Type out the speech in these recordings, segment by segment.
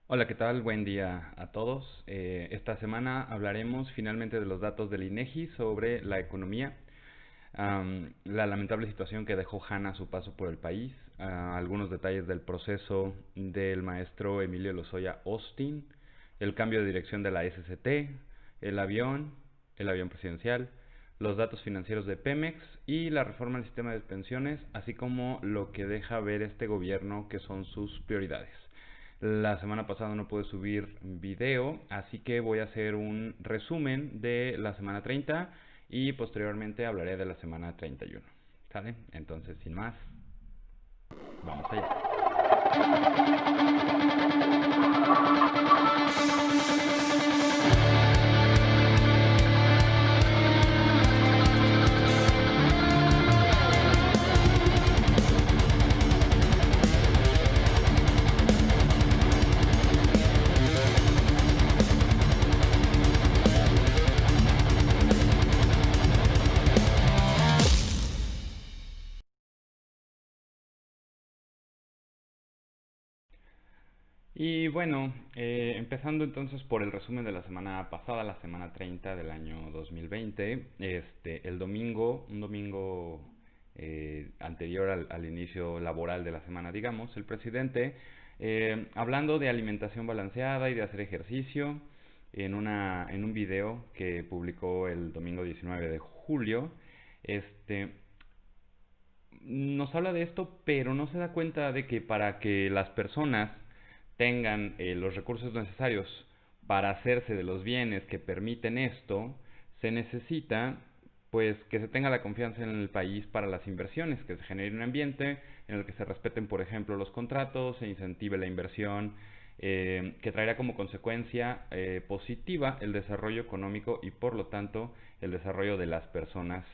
Hola, ¿qué tal? Buen día a todos. Esta semana hablaremos finalmente de los datos del INEGI sobre la economía, la lamentable situación que dejó Hanna a su paso por el país, algunos detalles del proceso del maestro Emilio Lozoya Austin, el cambio de dirección de la SCT, el avión, el avión presidencial, los datos financieros de Pemex y la reforma del sistema de pensiones, así como lo que deja ver este gobierno que son sus prioridades. La semana pasada no pude subir video, así que voy a hacer un resumen de la semana 30 y posteriormente hablaré de la semana 31. ¿Sale? Entonces, sin más, vamos allá. Y bueno, empezando entonces por el resumen de la semana pasada, la semana 30 del año 2020, el domingo, un domingo anterior al inicio laboral de la semana, digamos, el presidente, hablando de alimentación balanceada y de hacer ejercicio, en un video que publicó el domingo 19 de julio, este, nos habla de esto, pero no se da cuenta de que para que las personas tengan los recursos necesarios para hacerse de los bienes que permiten esto, se necesita pues que se tenga la confianza en el país para las inversiones, que se genere un ambiente en el que se respeten, por ejemplo, los contratos, se incentive la inversión, que traerá como consecuencia positiva el desarrollo económico y por lo tanto el desarrollo de las personas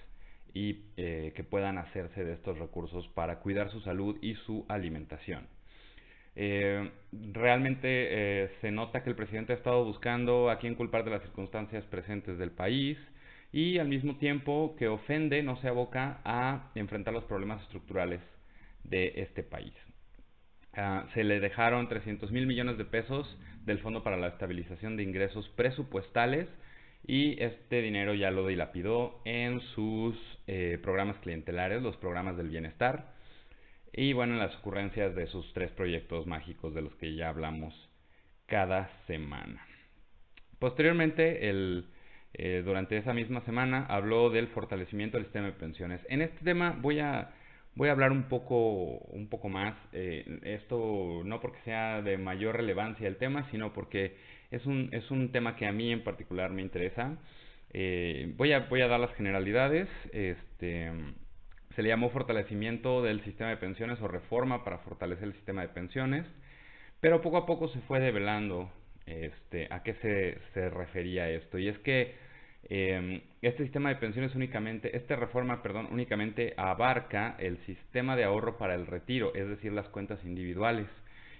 y que puedan hacerse de estos recursos para cuidar su salud y su alimentación. Realmente se nota que el presidente ha estado buscando a quién culpar de las circunstancias presentes del país y al mismo tiempo que ofende no se aboca a enfrentar los problemas estructurales de este país. Se le dejaron 300 mil millones de pesos del Fondo para la Estabilización de Ingresos Presupuestales y este dinero ya lo dilapidó en sus programas clientelares, los programas del bienestar y bueno, en las ocurrencias de sus tres proyectos mágicos de los que ya hablamos cada semana. Posteriormente, durante esa misma semana, habló del fortalecimiento del sistema de pensiones. En este tema voy a hablar un poco más. Esto no porque sea de mayor relevancia el tema, sino porque es un tema que a mí en particular me interesa. Voy a dar las generalidades. Se le llamó fortalecimiento del sistema de pensiones o reforma para fortalecer el sistema de pensiones. Pero poco a poco se fue develando a qué se refería esto. Y es que este sistema de pensiones únicamente, esta reforma, perdón, únicamente abarca el sistema de ahorro para el retiro, es decir, las cuentas individuales.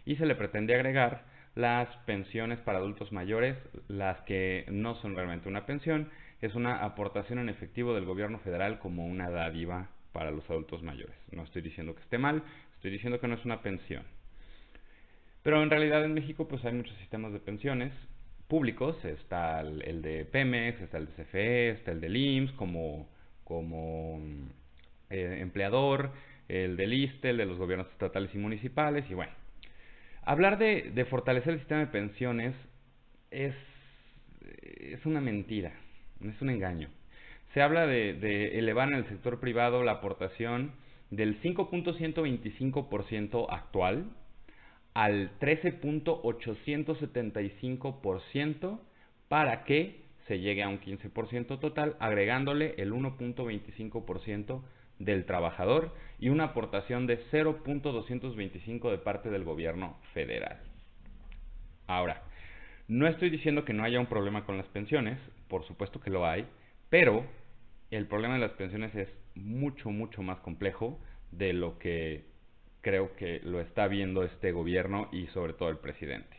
Y se le pretende agregar las pensiones para adultos mayores, las que no son realmente una pensión, es una aportación en efectivo del gobierno federal como una dádiva para los adultos mayores. No estoy diciendo que esté mal, estoy diciendo que no es una pensión. Pero en realidad en México pues hay muchos sistemas de pensiones públicos, está el de Pemex, está el de CFE, está el del IMSS como empleador, el del ISSSTE, el de los gobiernos estatales y municipales, y bueno. Hablar de fortalecer el sistema de pensiones es, es una mentira, es un engaño. Se habla de elevar en el sector privado la aportación del 5.125% actual al 13.875% para que se llegue a un 15% total, agregándole el 1.25% del trabajador y una aportación de 0.225 de parte del gobierno federal. Ahora, no estoy diciendo que no haya un problema con las pensiones, por supuesto que lo hay, pero el problema de las pensiones es mucho, mucho más complejo de lo que creo que lo está viendo este gobierno y sobre todo el presidente.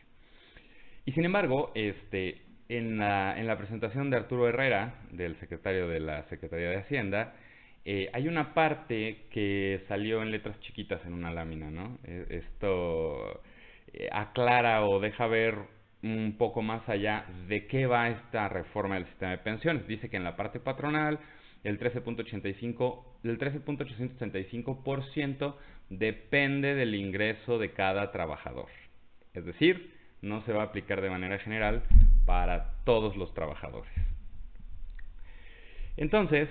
Y sin embargo, en la presentación de Arturo Herrera, del secretario de la Secretaría de Hacienda, hay una parte que salió en letras chiquitas en una lámina, ¿no? aclara o deja ver un poco más allá de qué va esta reforma del sistema de pensiones. Dice que en la parte patronal el 13.875% depende del ingreso de cada trabajador. Es decir, no se va a aplicar de manera general para todos los trabajadores. Entonces,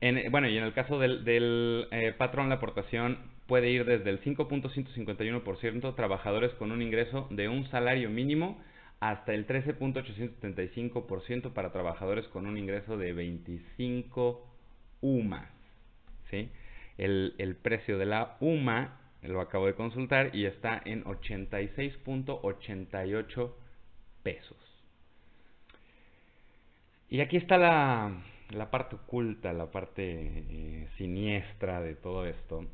y en el caso del patrón, la aportación puede ir desde el 5.151% trabajadores con un ingreso de un salario mínimo hasta el 13.875% para trabajadores con un ingreso de 25 UMAS. ¿Sí? El precio de la UMA lo acabo de consultar y está en 86.88 pesos. Y aquí está la parte oculta, la parte siniestra de todo esto.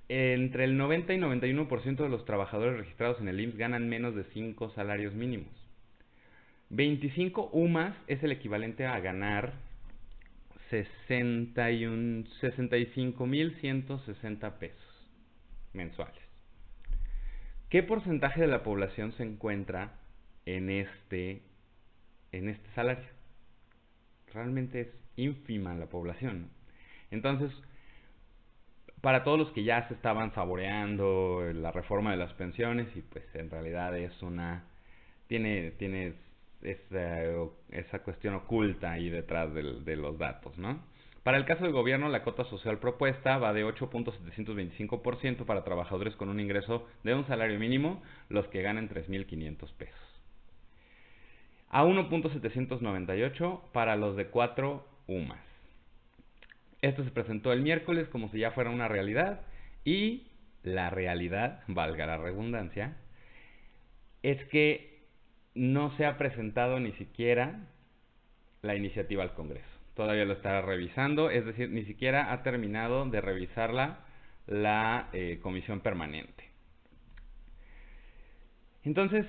Entre el 90 y 91% de los trabajadores registrados en el IMSS ganan menos de 5 salarios mínimos. 25 UMAS es el equivalente a ganar 65.160 pesos mensuales. ¿Qué porcentaje de la población se encuentra en este salario? Realmente es ínfima la población. Entonces, para todos los que ya se estaban saboreando la reforma de las pensiones, y pues en realidad es tiene esa cuestión oculta ahí detrás de los datos, ¿no? Para el caso del gobierno, la cuota social propuesta va de 8.725% para trabajadores con un ingreso de un salario mínimo, los que ganan 3.500 pesos. A 1.798 para los de 4 UMAS. Esto se presentó el miércoles como si ya fuera una realidad, y la realidad, valga la redundancia, es que no se ha presentado ni siquiera la iniciativa al Congreso. Todavía lo está revisando, es decir, ni siquiera ha terminado de revisarla la comisión permanente. Entonces,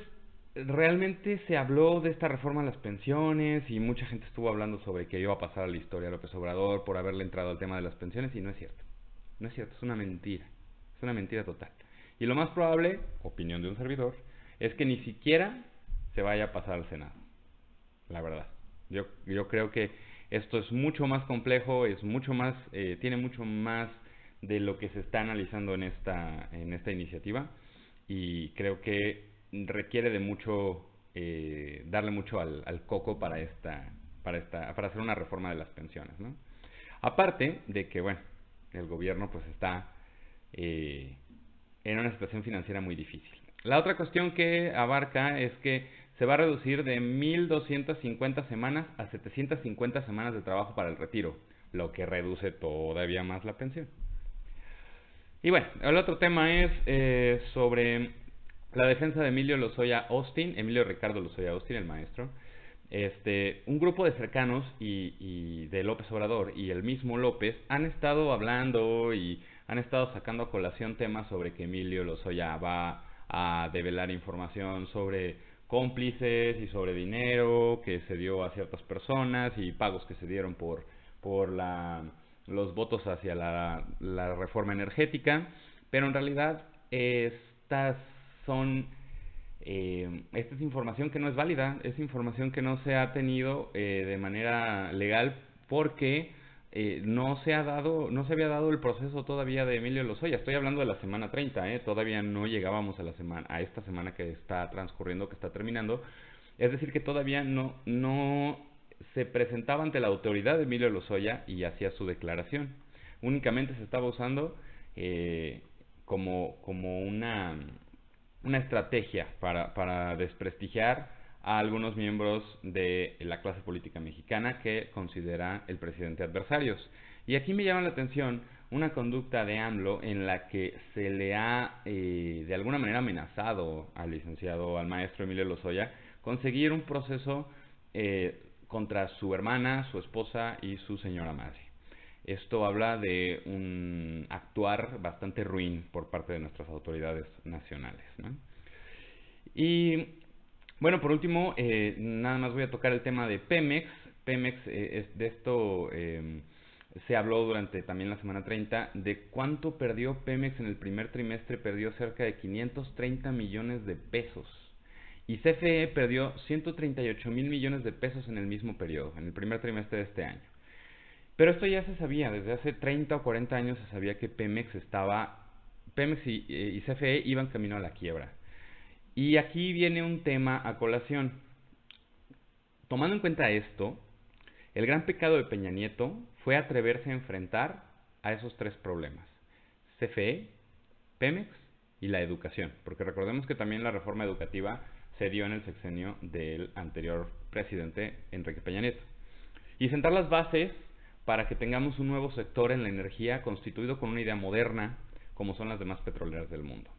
realmente se habló de esta reforma a las pensiones y mucha gente estuvo hablando sobre que iba a pasar a la historia a López Obrador por haberle entrado al tema de las pensiones, y no es cierto. No es cierto, es una mentira total. Y lo más probable, opinión de un servidor, es que ni siquiera se vaya a pasar al Senado, la verdad. Yo creo que esto es mucho más complejo, es mucho más, tiene mucho más de lo que se está analizando en esta iniciativa, y creo que requiere de mucho, darle mucho al coco para hacer una reforma de las pensiones, ¿no? Aparte de que, bueno, el gobierno pues está en una situación financiera muy difícil. La otra cuestión que abarca es que se va a reducir de 1.250 semanas a 750 semanas de trabajo para el retiro, lo que reduce todavía más la pensión. Y bueno, el otro tema es sobre la defensa de Emilio Ricardo Lozoya Austin, el maestro. Un grupo de cercanos y de López Obrador y el mismo López han estado hablando y han estado sacando a colación temas sobre que Emilio Lozoya va a develar información sobre cómplices y sobre dinero que se dio a ciertas personas y pagos que se dieron por los votos hacia la reforma energética, pero en realidad esta es información que no es válida, es información que no se ha tenido de manera legal porque no se había dado el proceso todavía de Emilio Lozoya. Estoy hablando de la semana 30, todavía no llegábamos a esta semana que está transcurriendo, que está terminando. Es decir, que todavía no se presentaba ante la autoridad de Emilio Lozoya y hacía su declaración. Únicamente se estaba usando como una estrategia para desprestigiar a algunos miembros de la clase política mexicana que considera el presidente adversarios. Y aquí me llama la atención una conducta de AMLO en la que se le ha de alguna manera amenazado al maestro Emilio Lozoya, conseguir un proceso contra su hermana, su esposa y su señora madre. Esto habla de un actuar bastante ruin por parte de nuestras autoridades nacionales, ¿no? Y bueno, por último, nada más voy a tocar el tema de Pemex. Pemex, de esto Se habló durante también la semana 30 de cuánto perdió Pemex en el primer trimestre. Perdió cerca de 530 millones de pesos. Y CFE perdió 138 mil millones de pesos en el mismo periodo, en el primer trimestre de este año. Pero esto ya se sabía, desde hace 30 o 40 años se sabía que Pemex y CFE iban camino a la quiebra. Y aquí viene un tema a colación. Tomando en cuenta esto, el gran pecado de Peña Nieto fue atreverse a enfrentar a esos tres problemas: CFE, Pemex y la educación, porque recordemos que también la reforma educativa se dio en el sexenio del anterior presidente Enrique Peña Nieto. Y sentar las bases para que tengamos un nuevo sector en la energía constituido con una idea moderna, como son las demás petroleras del mundo,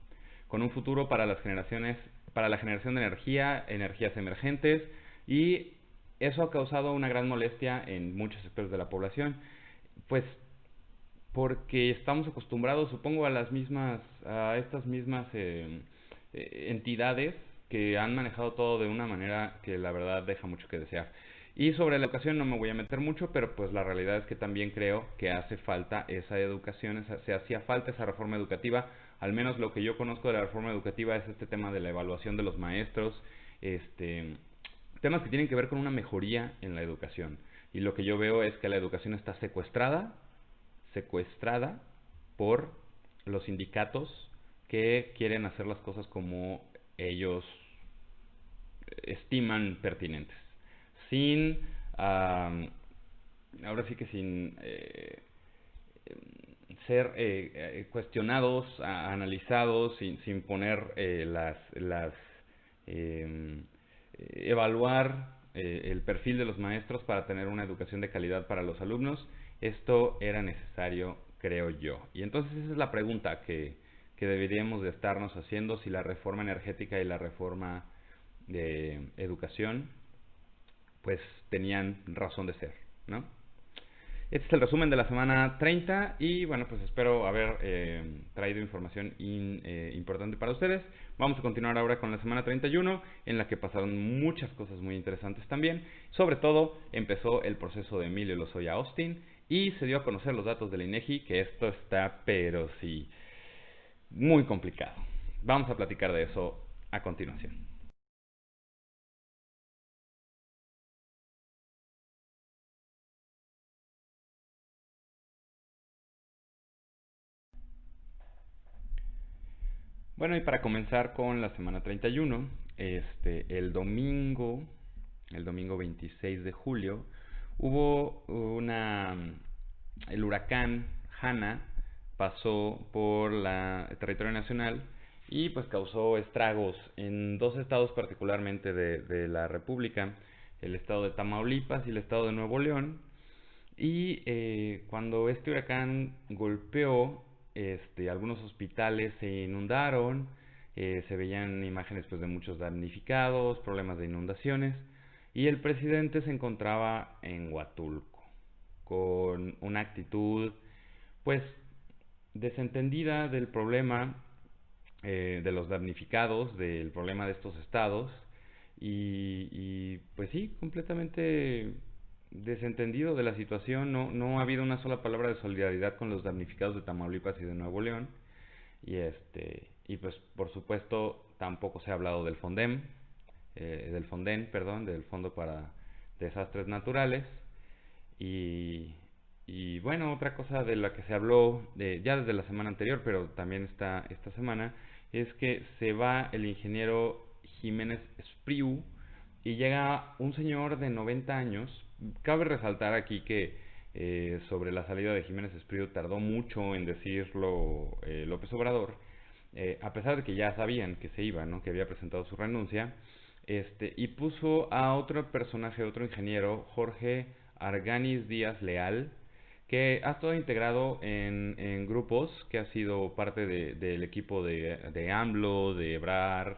con un futuro para las generaciones, para la generación de energía, energías emergentes, y eso ha causado una gran molestia en muchos sectores de la población, pues porque estamos acostumbrados, supongo, a estas mismas entidades que han manejado todo de una manera que la verdad deja mucho que desear. Y sobre la educación no me voy a meter mucho, pero pues la realidad es que también creo que hace falta esa educación, se hacía falta esa reforma educativa. Al menos lo que yo conozco de la reforma educativa es este tema de la evaluación de los maestros, temas que tienen que ver con una mejoría en la educación. Y lo que yo veo es que la educación está secuestrada por los sindicatos que quieren hacer las cosas como ellos estiman pertinentes, sin, ahora sí que sin ser cuestionados, analizados, sin poner eh, evaluar el perfil de los maestros para tener una educación de calidad para los alumnos. Esto era necesario, creo yo. Y entonces esa es la pregunta que deberíamos de estarnos haciendo: si la reforma energética y la reforma de educación pues tenían razón de ser, ¿no? Este es el resumen de la semana 30 y bueno, pues espero haber traído información importante para ustedes. Vamos a continuar ahora con la semana 31, en la que pasaron muchas cosas muy interesantes también. Sobre todo empezó el proceso de Emilio Lozoya Austin y se dio a conocer los datos del INEGI, que esto está pero sí muy complicado. Vamos a platicar de eso a continuación. Bueno, y para comenzar con la semana 31, el domingo 26 de julio, hubo el huracán Hanna pasó por el territorio nacional y pues causó estragos en dos estados particularmente de la República: el estado de Tamaulipas y el estado de Nuevo León. Y cuando este huracán golpeó, algunos hospitales se inundaron, se veían imágenes pues de muchos damnificados, problemas de inundaciones, y el presidente se encontraba en Huatulco con una actitud pues desentendida del problema, de los damnificados, del problema de estos estados, y pues sí, completamente desentendido de la situación. No ha habido una sola palabra de solidaridad con los damnificados de Tamaulipas y de Nuevo León. Y pues por supuesto tampoco se ha hablado del Fonden, perdón, del Fondo para Desastres Naturales. Y bueno, otra cosa de la que se habló ya desde la semana anterior, pero también está esta semana, es que se va el ingeniero Jiménez Espriu y llega un señor de 90 años. Cabe resaltar aquí que sobre la salida de Jiménez Espriu tardó mucho en decirlo López Obrador, a pesar de que ya sabían que se iba, ¿no? Que había presentado su renuncia, y puso a otro personaje, otro ingeniero, Jorge Arganis Díaz Leal, que ha estado integrado en grupos, que ha sido parte del equipo de AMLO, de Ebrard,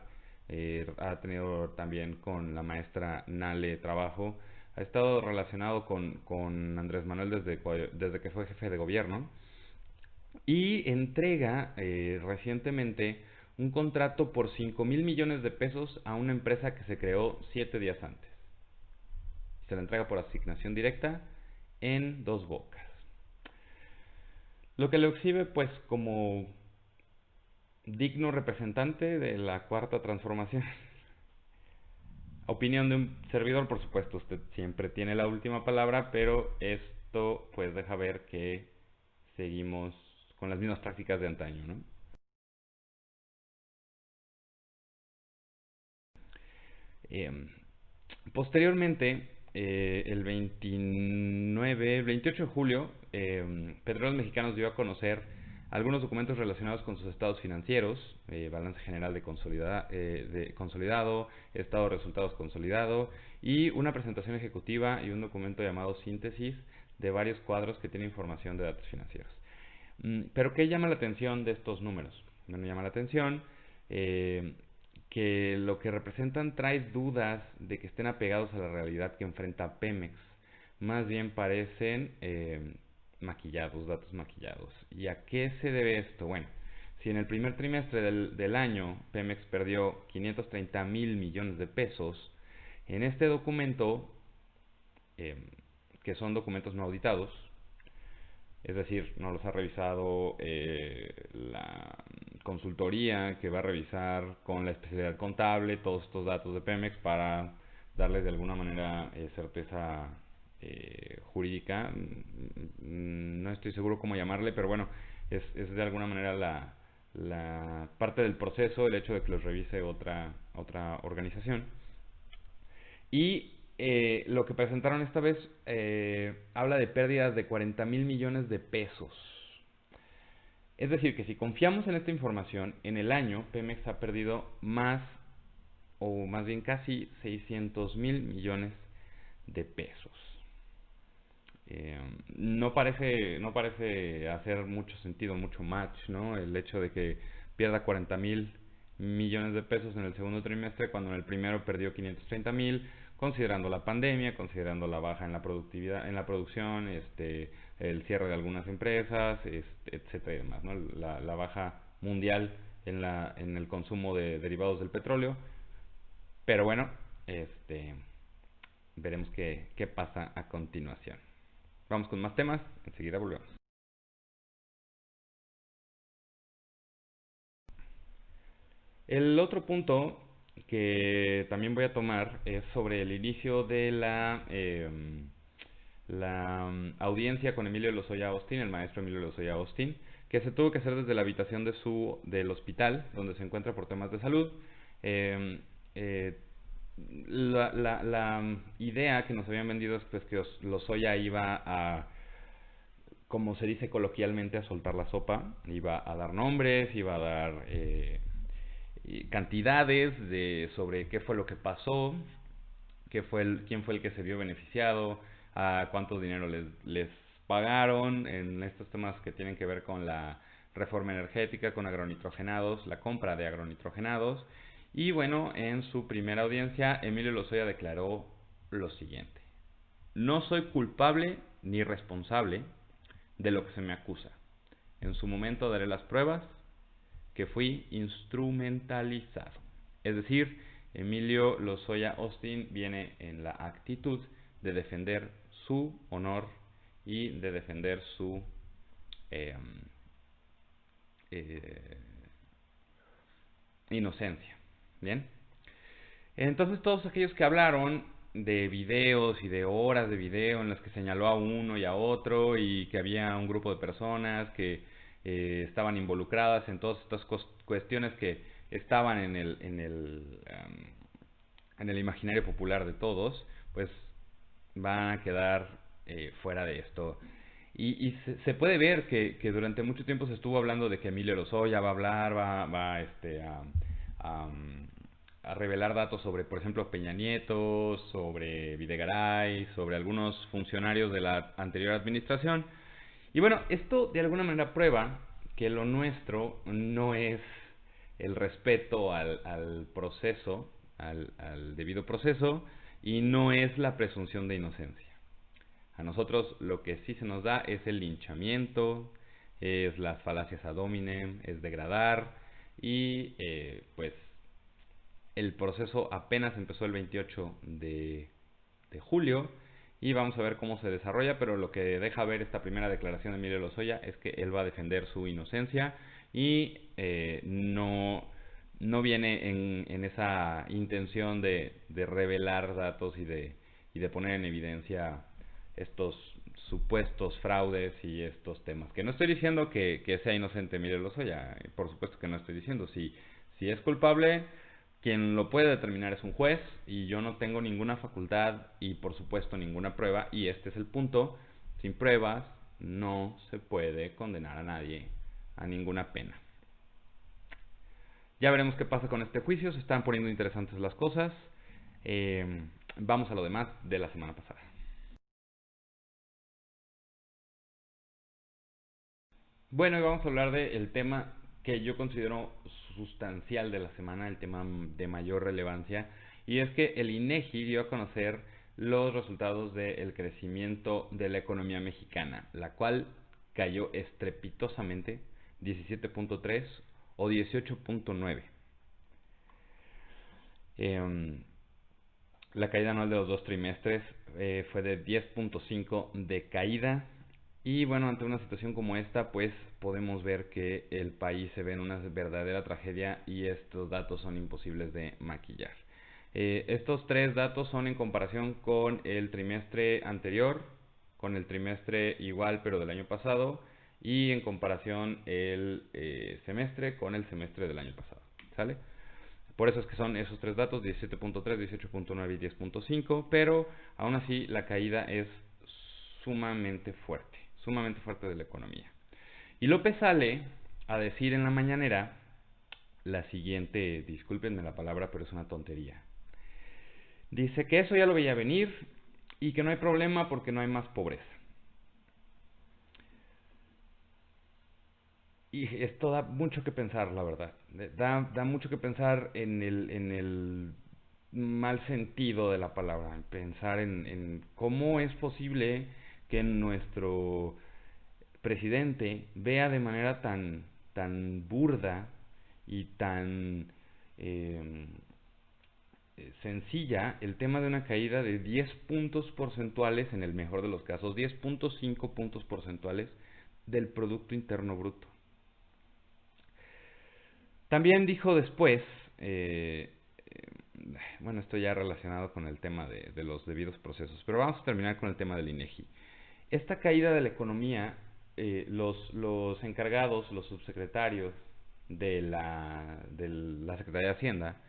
ha tenido también con la maestra Nale trabajo, ha estado relacionado con Andrés Manuel desde que fue jefe de gobierno, y entrega recientemente un contrato por 5,000 millones de pesos a una empresa que se creó 7 días antes. Se la entrega por asignación directa en Dos Bocas. lo que lo exhibe pues como digno representante de la cuarta transformación. Opinión de un servidor, por supuesto, usted siempre tiene la última palabra, pero esto pues deja ver que seguimos con las mismas prácticas de antaño, ¿no? Eh, Posteriormente, el 28 de julio, Petróleos Mexicanos dio a conocer algunos documentos relacionados con sus estados financieros, balance general de consolidado, estado de resultados consolidado, y una presentación ejecutiva y un documento llamado síntesis de varios cuadros que tienen información de datos financieros. Pero ¿qué llama la atención de estos números? Bueno, llama la atención eh, que lo que representan trae dudas de que estén apegados a la realidad que enfrenta Pemex. Más bien parecen maquillados, datos maquillados. ¿Y a qué se debe esto? Bueno, si en el primer trimestre del año Pemex perdió 530 mil millones de pesos, en este documento, eh, que son documentos no auditados, es decir, no los ha revisado la consultoría que va a revisar con la especialidad contable todos estos datos de Pemex para darles de alguna manera certeza jurídica. No estoy seguro cómo llamarle, pero bueno, es de alguna manera la parte del proceso, el hecho de que los revise otra organización. Y lo que presentaron esta vez habla de pérdidas de 40 mil millones de pesos. Es decir, que si confiamos en esta información, en el año Pemex ha perdido más, o más bien casi 600 mil millones de pesos. No parece hacer mucho sentido, mucho match, ¿no? El hecho de que pierda 40 mil millones de pesos en el segundo trimestre cuando en el primero perdió 530 mil, considerando la pandemia, considerando la baja en la productividad, en la producción, el cierre de algunas empresas, etcétera y demás, ¿no? La baja mundial en el consumo de derivados del petróleo. Pero bueno, veremos qué pasa a continuación. Vamos con más temas, enseguida volvemos. El otro punto que también voy a tomar es sobre el inicio de la audiencia con Emilio Lozoya Austin, el maestro Emilio Lozoya Austin, que se tuvo que hacer desde la habitación del hospital donde se encuentra por temas de salud. Eh, eh, la idea que nos habían vendido es pues, que Lozoya iba a, como se dice coloquialmente, a soltar la sopa, iba a dar nombres, iba a dar cantidades sobre qué fue lo que pasó, quién fue el que se vio beneficiado, a cuánto dinero les pagaron en estos temas que tienen que ver con la reforma energética, con agronitrogenados, la compra de agronitrogenados. Y bueno, en su primera audiencia, Emilio Lozoya declaró lo siguiente: no soy culpable ni responsable de lo que se me acusa. En su momento daré las pruebas que fui instrumentalizado. Es decir, Emilio Lozoya Austin viene en la actitud de defender su honor y de defender su eh, eh, inocencia. Bien, entonces todos aquellos que hablaron de videos y de horas de video en las que señaló a uno y a otro y que había un grupo de personas que estaban involucradas en todas estas cuestiones que estaban en el imaginario popular de todos, pues van a quedar fuera de esto. Y se puede ver que durante mucho tiempo se estuvo hablando de que Emilio Lozoya va a hablar, va a, a revelar datos sobre, por ejemplo, Peña Nieto, sobre Videgaray, sobre algunos funcionarios de la anterior administración. Y bueno, esto de alguna manera prueba que lo nuestro no es el respeto al proceso, al debido proceso, y no es la presunción de inocencia. A nosotros lo que sí se nos da es el linchamiento, es las falacias ad hominem, es degradar, y pues el proceso apenas empezó el 28 de julio y vamos a ver cómo se desarrolla, pero lo que deja ver esta primera declaración de Emilio Lozoya es que él va a defender su inocencia y no viene en esa intención de revelar datos y de poner en evidencia estos supuestos fraudes y estos temas. Que no estoy diciendo que sea inocente Emilio Lozoya, por supuesto que no estoy diciendo. Si es culpable, quien lo puede determinar es un juez y yo no tengo ninguna facultad y por supuesto ninguna prueba, y este es el punto: sin pruebas no se puede condenar a nadie a ninguna pena. Ya veremos qué pasa con este juicio, se están poniendo interesantes las cosas. Vamos a lo demás de la semana pasada. Bueno, y vamos a hablar del tema que yo considero sustancial de la semana, el tema de mayor relevancia, y es que el INEGI dio a conocer los resultados del crecimiento de la economía mexicana, la cual cayó estrepitosamente 17.3 o 18.9. La caída anual de los dos trimestres fue de 10.5 de caída. Y bueno, ante una situación como esta, pues podemos ver que el país se ve en una verdadera tragedia y estos datos son imposibles de maquillar. Estos tres datos son en comparación con el trimestre anterior, con el trimestre igual pero del año pasado, y en comparación el semestre con el semestre del año pasado. ¿Sale? Por eso es que son esos tres datos, 17.3, 18.9 y 10.5, pero aún así la caída es sumamente fuerte de la economía. Y López sale a decir en la mañanera la siguiente, discúlpenme la palabra, pero es una tontería. Dice que eso ya lo veía venir y que no hay problema porque no hay más pobreza. Y esto da mucho que pensar, la verdad. Da mucho que pensar en el mal sentido de la palabra. Pensar en cómo es posible que nuestro presidente vea de manera tan burda y tan eh, sencilla el tema de una caída de 10 puntos porcentuales, en el mejor de los casos, 10.5 puntos porcentuales del Producto Interno Bruto. También dijo después, bueno, esto ya relacionado con el tema de los debidos procesos, pero vamos a terminar con el tema del INEGI. Esta caída de la economía, los encargados, los subsecretarios de la Secretaría de Hacienda,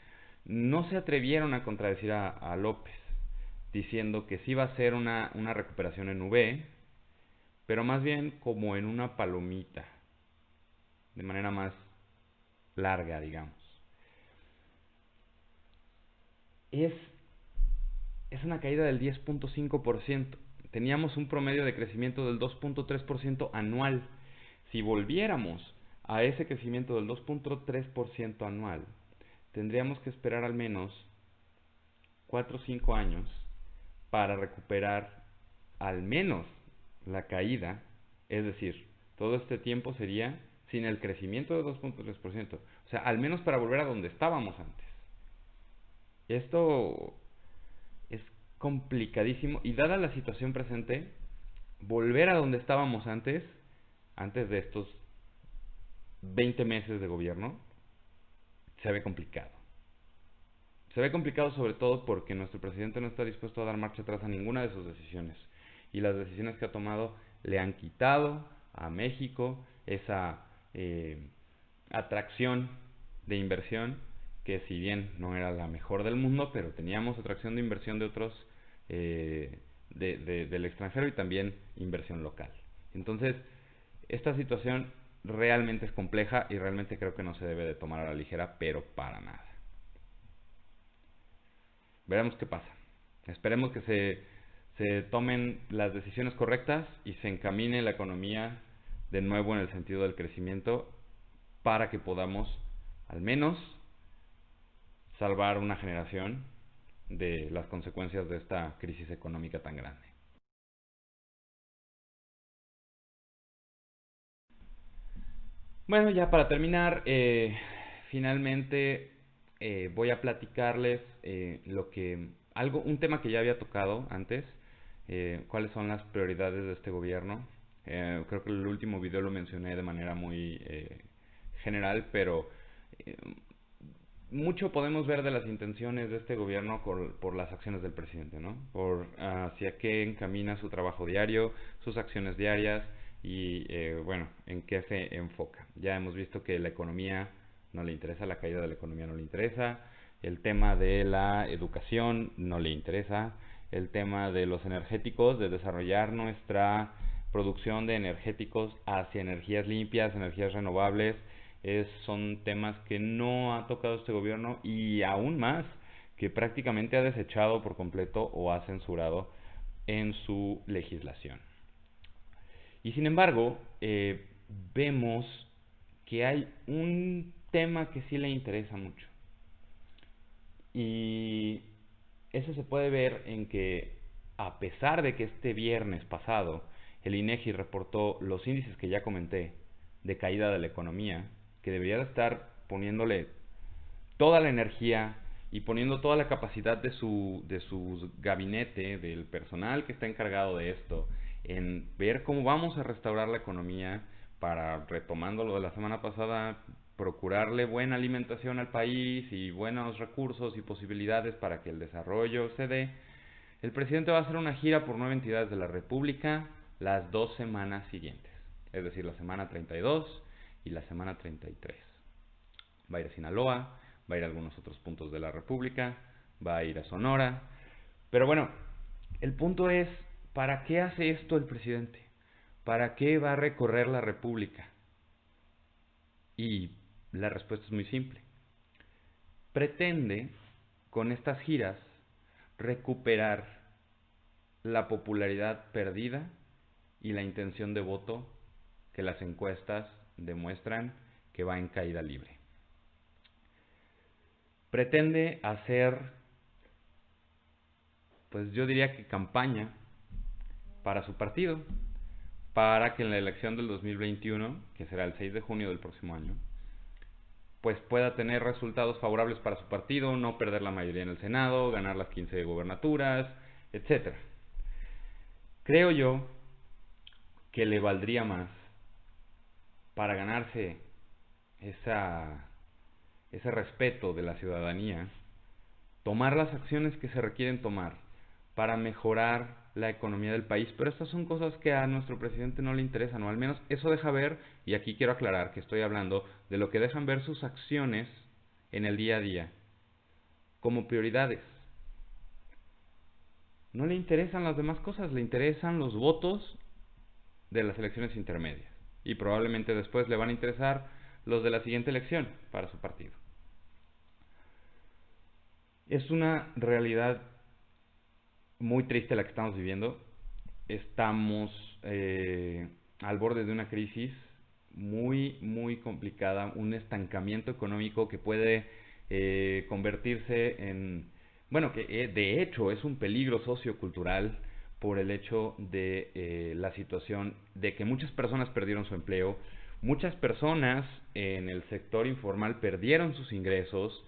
no se atrevieron a contradecir a López, diciendo que sí iba a ser una recuperación en V, pero más bien como en una palomita, de manera más larga, digamos. Es, es una caída del 10.5%. Teníamos un promedio de crecimiento del 2.3% anual. Si volviéramos a ese crecimiento del 2.3% anual, tendríamos que esperar al menos 4 o 5 años para recuperar al menos la caída, es decir, todo este tiempo sería sin el crecimiento de 2.3%, o sea, al menos para volver a donde estábamos antes. Esto es complicadísimo y dada la situación presente, volver a donde estábamos antes de estos 20 meses de gobierno, se ve complicado. Se ve complicado sobre todo porque nuestro presidente no está dispuesto a dar marcha atrás a ninguna de sus decisiones. Y las decisiones que ha tomado le han quitado a México esa atracción de inversión que, si bien no era la mejor del mundo, pero teníamos atracción de inversión de otros del extranjero y también inversión local. Entonces, esta situación realmente es compleja y realmente creo que no se debe de tomar a la ligera, pero para nada. Veremos qué pasa. Esperemos que se tomen las decisiones correctas y se encamine la economía de nuevo en el sentido del crecimiento para que podamos al menos salvar una generación de las consecuencias de esta crisis económica tan grande. Bueno, ya para terminar, finalmente voy a platicarles un tema que ya había tocado antes, cuáles son las prioridades de este gobierno. Creo que el último video lo mencioné de manera muy general, pero eh, mucho podemos ver de las intenciones de este gobierno por las acciones del presidente, ¿no? Por hacia qué encamina su trabajo diario, sus acciones diarias y, bueno, en qué se enfoca. Ya hemos visto que la economía no le interesa, la caída de la economía no le interesa, el tema de la educación no le interesa, el tema de los energéticos, de desarrollar nuestra producción de energéticos hacia energías limpias, energías renovables, son temas que no ha tocado este gobierno y aún más que prácticamente ha desechado por completo o ha censurado en su legislación. Y sin embargo, vemos que hay un tema que sí le interesa mucho. Y eso se puede ver en que, a pesar de que este viernes pasado el INEGI reportó los índices que ya comenté de caída de la economía, que debería de estar poniéndole toda la energía y poniendo toda la capacidad de su gabinete, del personal que está encargado de esto, en ver cómo vamos a restaurar la economía para, retomando lo de la semana pasada, procurarle buena alimentación al país y buenos recursos y posibilidades para que el desarrollo se dé. El presidente va a hacer una gira por 9 entidades de la República las 2 semanas siguientes, es decir, la semana 32 y la semana 33. Va a ir a Sinaloa, va a ir a algunos otros puntos de la República, va a ir a Sonora. Pero bueno, el punto es, ¿para qué hace esto el presidente? ¿Para qué va a recorrer la República? Y la respuesta es muy simple. Pretende, con estas giras, recuperar la popularidad perdida y la intención de voto que las encuestas demuestran que va en caída libre. Pretende hacer, pues yo diría que campaña para su partido, para que en la elección del 2021, que será el 6 de junio del próximo año, pues pueda tener resultados favorables para su partido, no perder la mayoría en el Senado, ganar las 15 gobernaturas, etcétera. Creo yo que le valdría más, para ganarse ese respeto de la ciudadanía, tomar las acciones que se requieren tomar para mejorar la economía del país. Pero estas son cosas que a nuestro presidente no le interesan, o al menos eso deja ver, y aquí quiero aclarar que estoy hablando de lo que dejan ver sus acciones en el día a día como prioridades. No le interesan las demás cosas, le interesan los votos de las elecciones intermedias. Y probablemente después le van a interesar los de la siguiente elección para su partido. Es una realidad muy triste la que estamos viviendo. Estamos al borde de una crisis muy, muy complicada, un estancamiento económico que puede convertirse en, bueno, que de hecho es un peligro sociocultural por el hecho de la situación de que muchas personas perdieron su empleo, muchas personas en el sector informal perdieron sus ingresos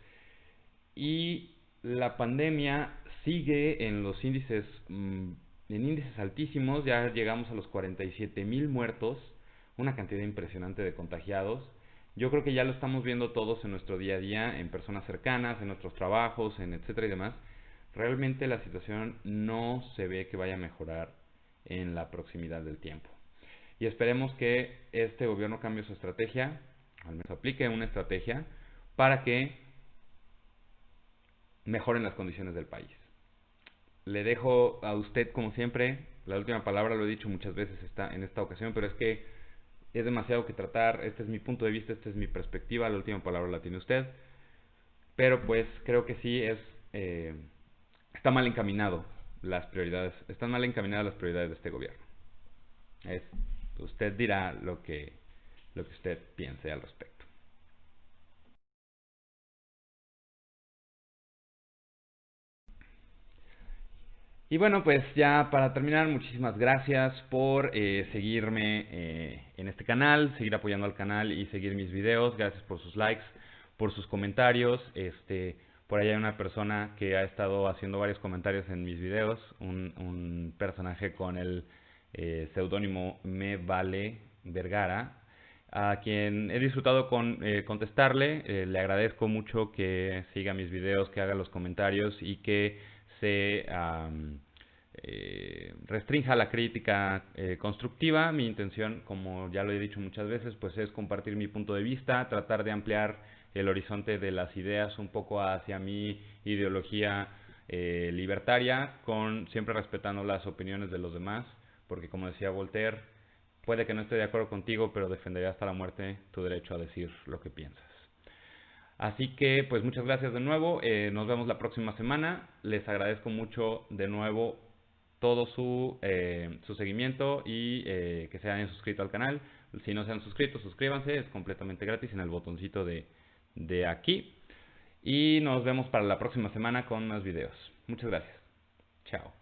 y la pandemia sigue en los índices, en índices altísimos. Ya llegamos a los 47,000 muertos, una cantidad impresionante de contagiados. Yo creo que ya lo estamos viendo todos en nuestro día a día, en personas cercanas, en nuestros trabajos, en etcétera y demás. Realmente la situación no se ve que vaya a mejorar en la proximidad del tiempo. Y esperemos que este gobierno cambie su estrategia, al menos aplique una estrategia para que mejoren las condiciones del país. Le dejo a usted, como siempre, la última palabra. Lo he dicho muchas veces en esta ocasión, pero es que es demasiado que tratar. Este es mi punto de vista, esta es mi perspectiva. La última palabra la tiene usted. Pero pues creo que sí está mal encaminado las prioridades. Están mal encaminadas las prioridades de este gobierno. Usted dirá lo que usted piense al respecto. Y bueno, pues ya para terminar, muchísimas gracias por seguirme en este canal, seguir apoyando al canal y seguir mis videos. Gracias por sus likes, por sus comentarios. Por ahí hay una persona que ha estado haciendo varios comentarios en mis videos, un personaje con el seudónimo Me Vale Vergara, a quien he disfrutado con contestarle. Le agradezco mucho que siga mis videos, que haga los comentarios y que se restrinja la crítica constructiva. Mi intención, como ya lo he dicho muchas veces, pues es compartir mi punto de vista, tratar de ampliar el horizonte de las ideas un poco hacia mi ideología libertaria, siempre respetando las opiniones de los demás, porque como decía Voltaire, puede que no esté de acuerdo contigo, pero defenderé hasta la muerte tu derecho a decir lo que piensas. Así que, pues muchas gracias de nuevo. Nos vemos la próxima semana. Les agradezco mucho de nuevo todo su seguimiento y que se hayan suscrito al canal. Si no se han suscrito, suscríbanse. Es completamente gratis en el botoncito de aquí. Y nos vemos para la próxima semana con más videos. Muchas gracias. Chao.